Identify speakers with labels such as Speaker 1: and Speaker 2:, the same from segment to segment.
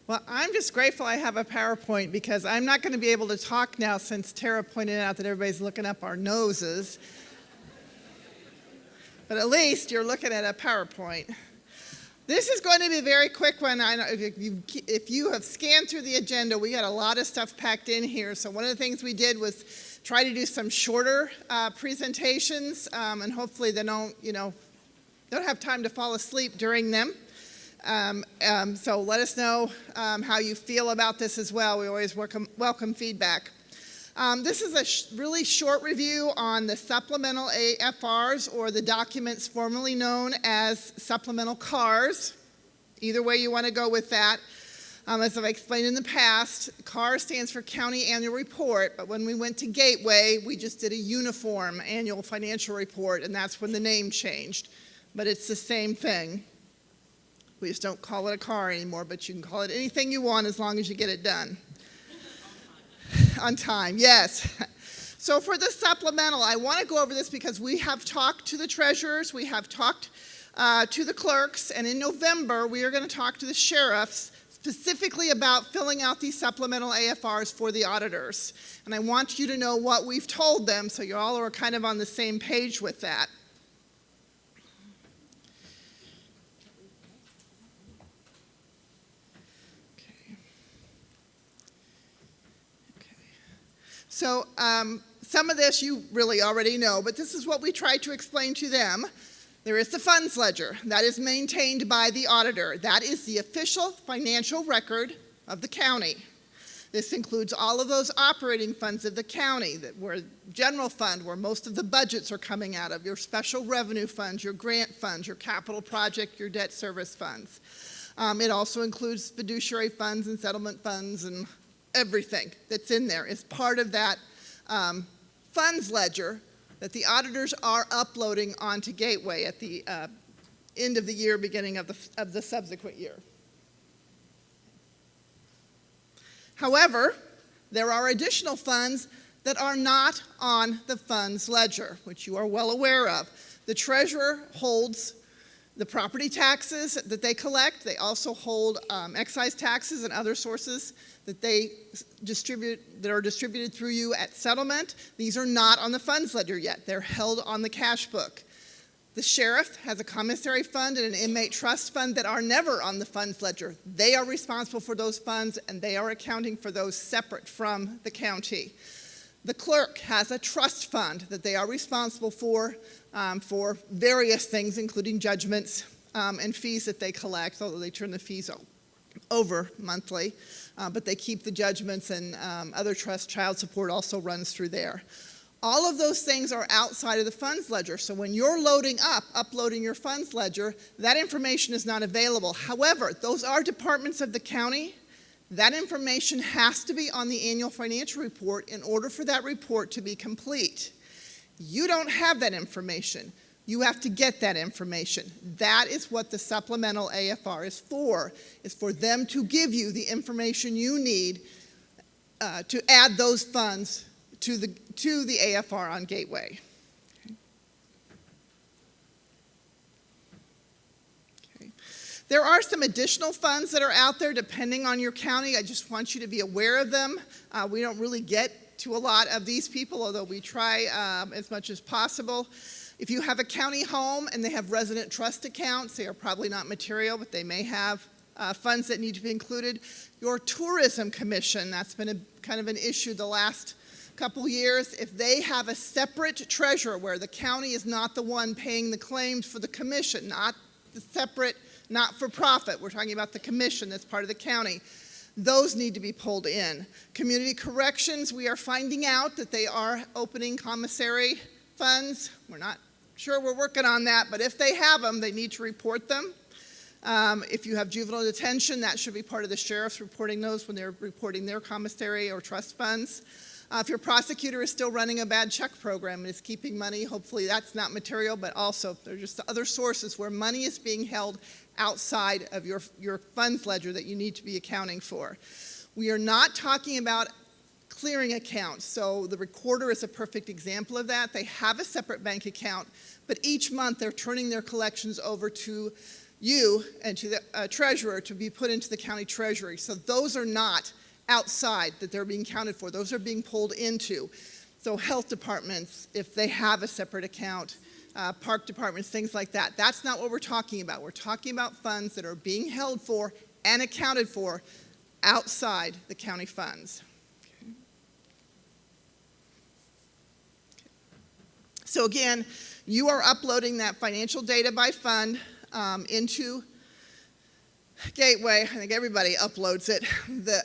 Speaker 1: Well, I'm just grateful I have a PowerPoint because I'm not going to be able to talk now since Tara pointed out that everybody's looking up our noses. But at least you're looking at a PowerPoint. This is going to be a very quick one. I know if you have scanned through the agenda, we got a lot of stuff packed in here. So one of the things we did was try to do some shorter presentations, and hopefully they don't have time to fall asleep during them. So let us know how you feel about this as well. We always welcome feedback. This is a really short review on the supplemental AFRs, or the documents formerly known as supplemental CARs. Either way you want to go with that. As I've explained in the past, CAR stands for County Annual Report, but when we went to Gateway, we just did a uniform annual financial report, and that's when the name changed. But it's the same thing. We just don't call it a CAR anymore, but you can call it anything you want as long as you get it done. On time, yes. So for the supplemental, I want to go over this because we have talked to the treasurers, we have talked to the clerks, and in November we are going to talk to the sheriffs specifically about filling out these supplemental AFRs for the auditors. And I want you to know what we've told them so you all are kind of on the same page with that. So some of this you really already know, but this is what we try to explain to them. There is the funds ledger that is maintained by the auditor. That is the official financial record of the county. This includes all of those operating funds of the county, where general fund, where most of the budgets are coming out of, your special revenue funds, your grant funds, your capital project, your debt service funds. It also includes fiduciary funds and settlement funds, and everything that's in there is part of that funds ledger that the auditors are uploading onto Gateway at the end of the year, beginning of the subsequent year. However, there are additional funds that are not on the funds ledger, which you are well aware of. The treasurer holds the property taxes that they collect. They also hold excise taxes and other sources that they distribute, that are distributed through you at settlement. These are not on the funds ledger yet. They're held on the cash book. The sheriff has a commissary fund and an inmate trust fund that are never on the funds ledger. They are responsible for those funds, and they are accounting for those separate from the county. The clerk has a trust fund that they are responsible for various things, including judgments and fees that they collect, although they turn the fees over monthly. But they keep the judgments, and other trust, child support also runs through there. All of those things are outside of the funds ledger. So when you're uploading your funds ledger, that information is not available. However, those are departments of the county. That information has to be on the annual financial report in order for that report to be complete. You don't have that information. You have to get that information. That is what the supplemental AFR is for them to give you the information you need to add those funds to the AFR on Gateway. Okay. There are some additional funds that are out there depending on your county. I just want you to be aware of them. We don't really get to a lot of these people, although we try as much as possible. If you have a county home and they have resident trust accounts, they are probably not material, but they may have funds that need to be included. Your tourism commission, that's been kind of an issue the last couple years. If they have a separate treasurer where the county is not the one paying the claims for the commission, not the separate not-for-profit, we're talking about the commission that's part of the county, those need to be pulled in. Community corrections, we are finding out that they are opening commissary funds. We're not sure, we're working on that, but if they have them, they need to report them. If you have juvenile detention, that should be part of the sheriff's reporting those when they're reporting their commissary or trust funds. If your prosecutor is still running a bad check program and is keeping money, hopefully that's not material, but also there are just other sources where money is being held outside of your funds ledger that you need to be accounting for. We are not talking about clearing accounts. So the recorder is a perfect example of that. They have a separate bank account, but each month they're turning their collections over to you and to the treasurer to be put into the county treasury. So those are not outside that they're being counted for. Those are being pulled into. So health departments, if they have a separate account, park departments, things like that. That's not what we're talking about. We're talking about funds that are being held for and accounted for outside the county funds. Okay. So again, you are uploading that financial data by fund into Gateway. I think everybody uploads it. The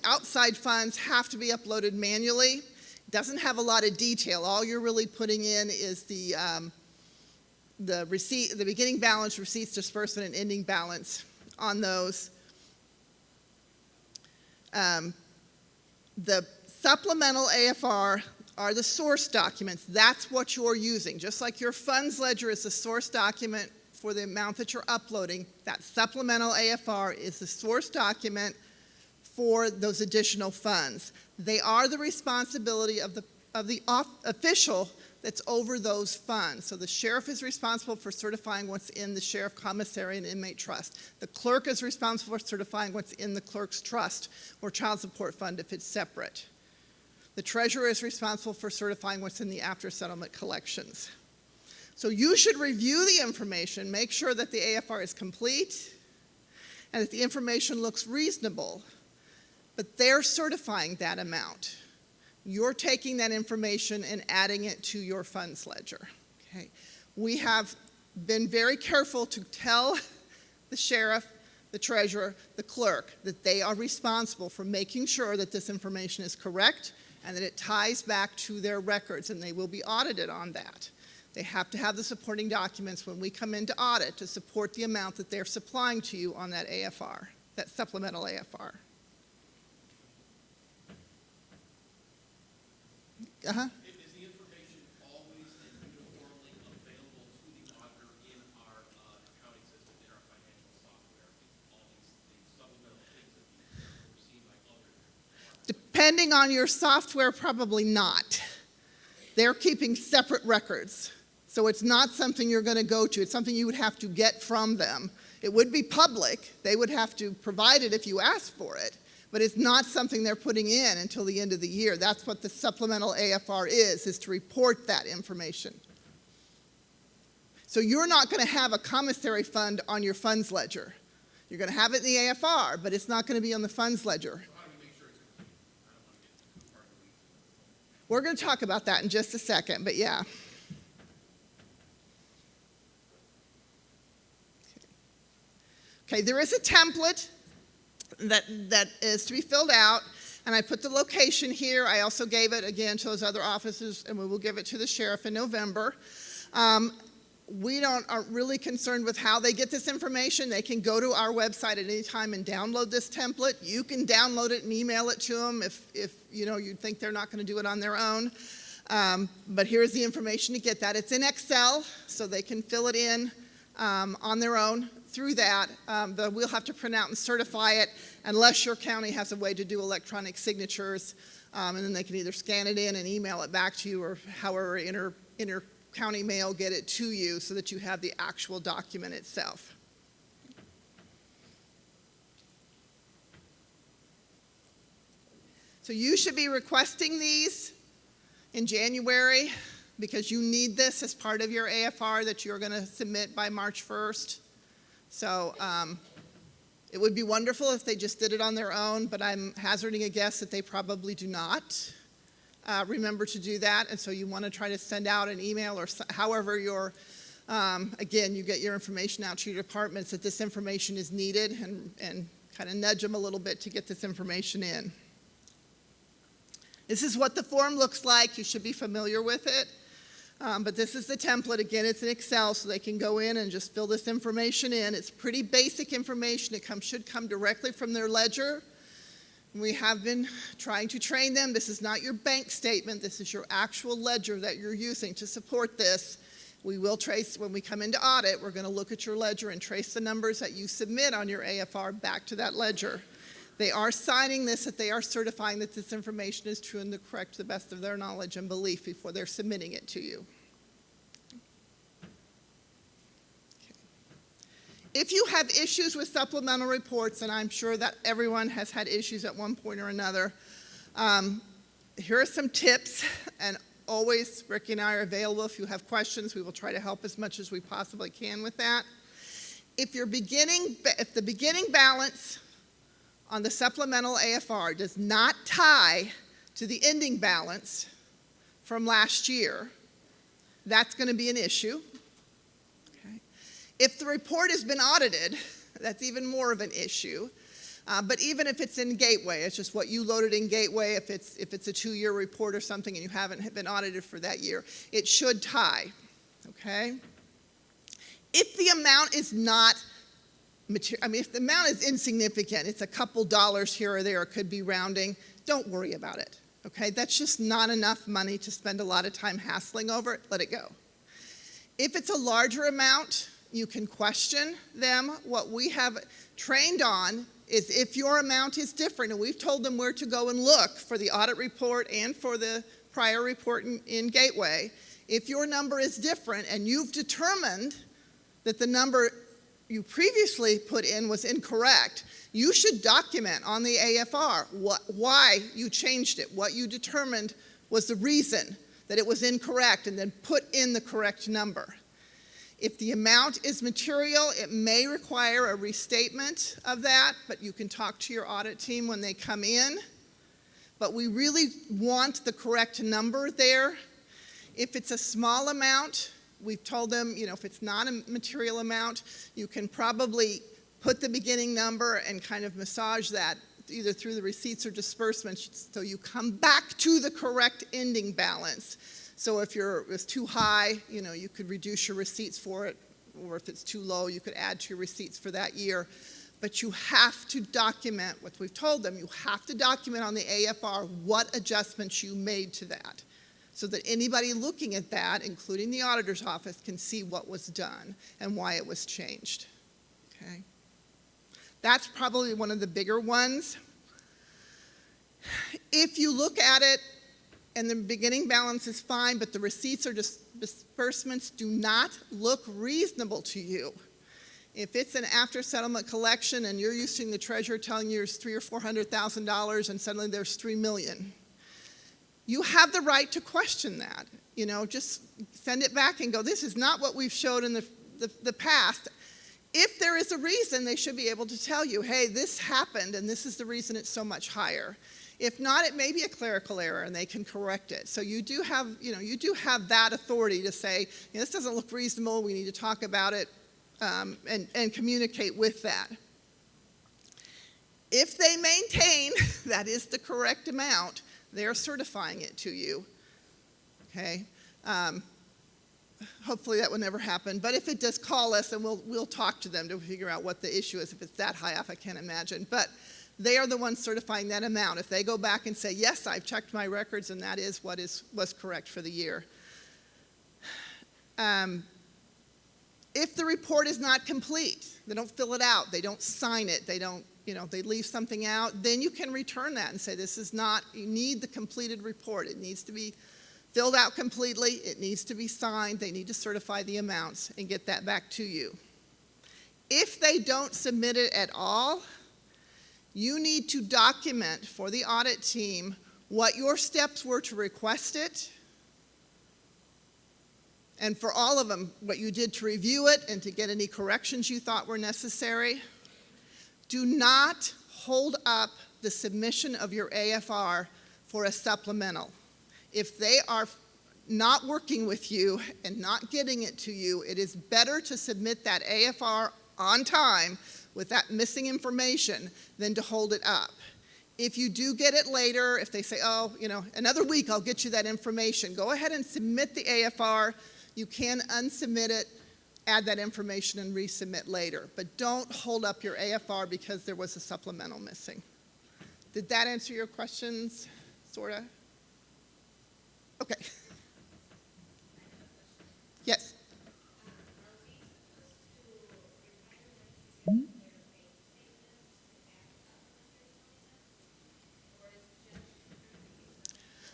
Speaker 1: outside funds have to be uploaded manually. It doesn't have a lot of detail. All you're really putting in is the receipt, the beginning balance, receipts, disbursement, and ending balance on those. The supplemental AFR are the source documents. That's what you're using. Just like your funds ledger is the source document for the amount that you're uploading, that supplemental AFR is the source document for those additional funds. They are the responsibility of the official that's over those funds. So the sheriff is responsible for certifying what's in the sheriff commissary and inmate trust. The clerk is responsible for certifying what's in the clerk's trust or child support fund if it's separate. The treasurer is responsible for certifying what's in the after settlement collections. So you should review the information, make sure that the AFR is complete and that the information looks reasonable. But they're certifying that amount. You're taking that information and adding it to your funds ledger. Okay. We have been very careful to tell the sheriff, the treasurer, the clerk that they are responsible for making sure that this information is correct and that it ties back to their records, and they will be audited on that. They have to have the supporting documents when we come into audit to support the amount that they're supplying to you on that AFR, that supplemental AFR.
Speaker 2: Is the information always and uniformly available to the auditor in our accounting system, in our financial software? All these supplemental things that we're seeing by others?
Speaker 1: Depending on your software, probably not. They're keeping separate records. So it's not something you're going to go to. It's something you would have to get from them. It would be public. They would have to provide it if you asked for it. But it's not something they're putting in until the end of the year. That's what the supplemental AFR is to report that information. So you're not going to have a commissary fund on your funds ledger. You're going to have it in the AFR, but it's not going to be on the funds ledger.
Speaker 2: So how do you make sure it's complete? I don't want to get too far in the weeds.
Speaker 1: We're going to talk about that in just a second, but yeah. Okay, there is a template that is to be filled out, and I put the location here. I also gave it again to those other offices, and we will give it to the sheriff in November. We aren't really concerned with how they get this information. They can go to our website at any time and download this template. You can download it and email it to them if you think they're not going to do it on their own. But here's the information to get that. It's in Excel, so they can fill it in on their own through that. But we'll have to print out and certify it unless your county has a way to do electronic signatures, and then they can either scan it in and email it back to you, or however inter-county mail get it to you so that you have the actual document itself. So you should be requesting these in January because you need this as part of your AFR that you're going to submit by March 1st. So it would be wonderful if they just did it on their own, but I'm hazarding a guess that they probably do not remember to do that. And so you want to try to send out an email or however again, you get your information out to your departments that this information is needed, and kind of nudge them a little bit to get this information in. This is what the form looks like. You should be familiar with it. But this is the template. Again, it's in Excel, so they can go in and just fill this information in. It's pretty basic information. It should come directly from their ledger. We have been trying to train them. This is not your bank statement. This is your actual ledger that you're using to support this. We will trace, when we come into audit, we're going to look at your ledger and trace the numbers that you submit on your AFR back to that ledger. They are signing this, that they are certifying that this information is true and correct to the best of their knowledge and belief before they're submitting it to you. Okay. If you have issues with supplemental reports, and I'm sure that everyone has had issues at one point or another, here are some tips, and always Ricky and I are available. If you have questions, we will try to help as much as we possibly can with that. If the beginning balance on the supplemental AFR does not tie to the ending balance from last year, that's going to be an issue. Okay. If the report has been audited, that's even more of an issue. But even if it's in Gateway, it's just what you loaded in Gateway. If it's a 2-year report or something and you haven't been audited for that year, it should tie. Okay. If the amount is not if the amount is insignificant, it's a couple dollars here or there, it could be rounding, don't worry about it. Okay, that's just not enough money to spend a lot of time hassling over it. Let it go. If it's a larger amount, you can question them. What we have trained on is if your amount is different, and we've told them where to go and look for the audit report and for the prior report in Gateway. If your number is different and you've determined that the number you previously put in was incorrect, you should document on the AFR why you changed it, what you determined was the reason that it was incorrect, and then put in the correct number. If the amount is material, it may require a restatement of that, but you can talk to your audit team when they come in. But we really want the correct number there. If it's a small amount, we've told them, if it's not a material amount, you can probably put the beginning number and kind of massage that either through the receipts or disbursements so you come back to the correct ending balance. So if it's too high, you could reduce your receipts for it, or if it's too low, you could add to your receipts for that year. But you have to document what we've told them. You have to document on the AFR what adjustments you made to that, so that anybody looking at that, including the auditor's office, can see what was done and why it was changed. Okay? That's probably one of the bigger ones. If you look at it and the beginning balance is fine, but the receipts or disbursements do not look reasonable to you, if it's an after settlement collection and you're using the treasurer telling you there's $300,000 or $400,000 and suddenly there's $3 million, you have the right to question that. Just send it back and go, this is not what we've showed in the past. If there is a reason, they should be able to tell you, hey, this happened and this is the reason it's so much higher. If not, it may be a clerical error and they can correct it. So you do have that authority to say, this doesn't look reasonable, we need to talk about it and communicate with that. If they maintain that is the correct amount, they're certifying it to you. Okay? Hopefully that will never happen. But if it does, call us and we'll talk to them to figure out what the issue is. If it's that high off, I can't imagine. But they are the ones certifying that amount. If they go back and say, yes, I've checked my records and that is what was correct for the year. If the report is not complete, they don't fill it out, they don't sign it, they don't, they leave something out, then you can return that and say, this is not, you need the completed report. It needs to be filled out completely, it needs to be signed, they need to certify the amounts and get that back to you. If they don't submit it at all, you need to document for the audit team what your steps were to request it, and for all of them, what you did to review it and to get any corrections you thought were necessary. Do not hold up the submission of your AFR for a supplemental. If they are not working with you and not getting it to you, it is better to submit that AFR on time with that missing information than to hold it up. If you do get it later, if they say, another week I'll get you that information, go ahead and submit the AFR. You can unsubmit it, add that information, and resubmit later. But don't hold up your AFR because there was a supplemental missing. Did that answer your questions, sort of? Okay. Yes.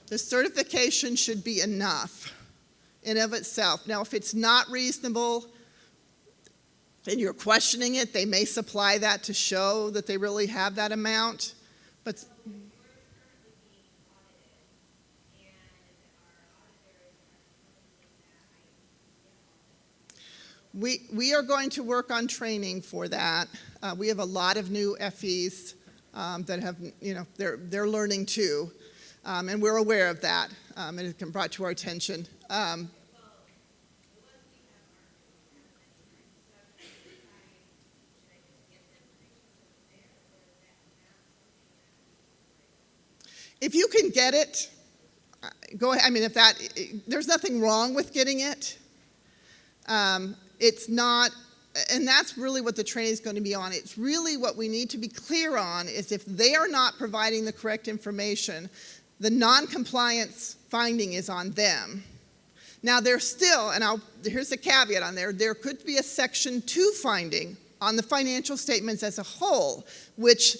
Speaker 1: The certification should be enough in of itself. Now, if it's not reasonable, and you're questioning it, they may supply that to show that they really have that amount. But we are going to work on training for that. We have a lot of new FEs that have, they're learning too, and we're aware of that, and it's been brought to our attention. If you can get it, go ahead. I mean, there's nothing wrong with getting it. It's not, and that's really what the training is going to be on. It's really what we need to be clear on is if they are not providing the correct information, the non-compliance finding is on them. Now, there's still, and here's the caveat on there could be a Section 2 finding on the financial statements as a whole, which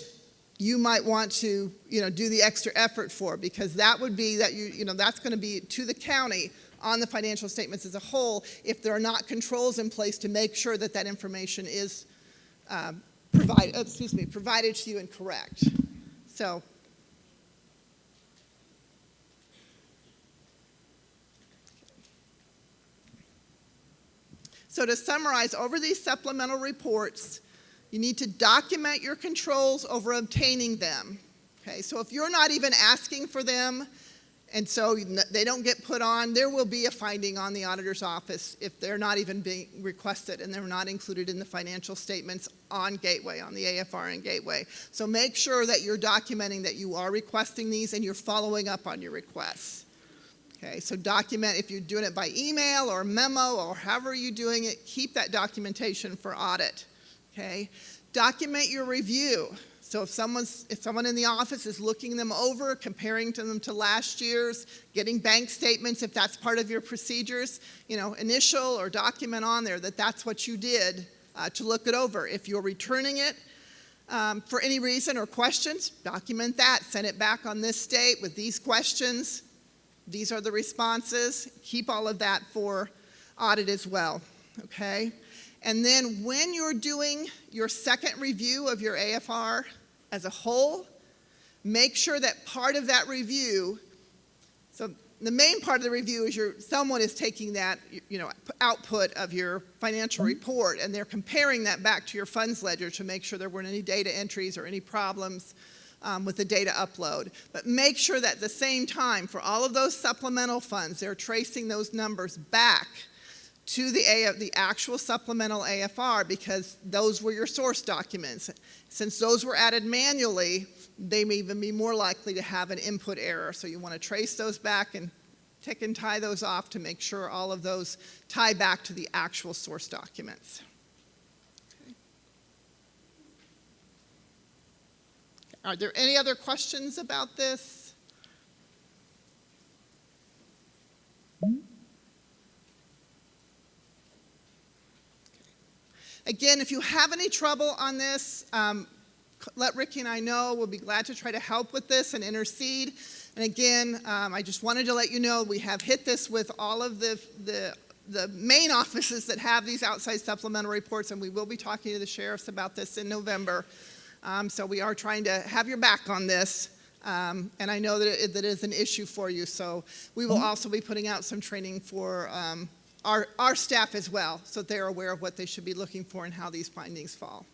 Speaker 1: you might want to, do the extra effort for, because that would be that that's going to be to the county on the financial statements as a whole if there are not controls in place to make sure that that information is provided to you and correct. So to summarize, over these supplemental reports, you need to document your controls over obtaining them. Okay, so if you're not even asking for them, and so they don't get put on, there will be a finding on the auditor's office if they're not even being requested and they're not included in the financial statements on Gateway, on the AFR and Gateway. So make sure that you're documenting that you are requesting these and you're following up on your requests. Okay, so document, if you're doing it by email or memo or however you're doing it, keep that documentation for audit. Okay, document your review. So if someone in the office is looking them over, comparing them to last year's, getting bank statements, if that's part of your procedures, initial or document on there that that's what you did to look it over. If you're returning it for any reason or questions, document that. Send it back on this date with these questions. These are the responses. Keep all of that for audit as well, okay? And then when you're doing your second review of your AFR as a whole, make sure that part of that review, so the main part of the review is someone is taking that, output of your financial report and they're comparing that back to your funds ledger to make sure there weren't any data entries or any problems with the data upload. But make sure that at the same time, for all of those supplemental funds, they're tracing those numbers back to the actual supplemental AFR, because those were your source documents. Since those were added manually, they may even be more likely to have an input error. So you want to trace those back and tick and tie those off to make sure all of those tie back to the actual source documents. Okay. Are there any other questions about this? Again, if you have any trouble on this, let Ricky and I know. We'll be glad to try to help with this and intercede. And again, I just wanted to let you know we have hit this with all of the main offices that have these outside supplemental reports, and we will be talking to the sheriffs about this in November. So we are trying to have your back on this, and I know that it is an issue for you. So we will also be putting out some training for our staff as well, so they're aware of what they should be looking for and how these findings fall.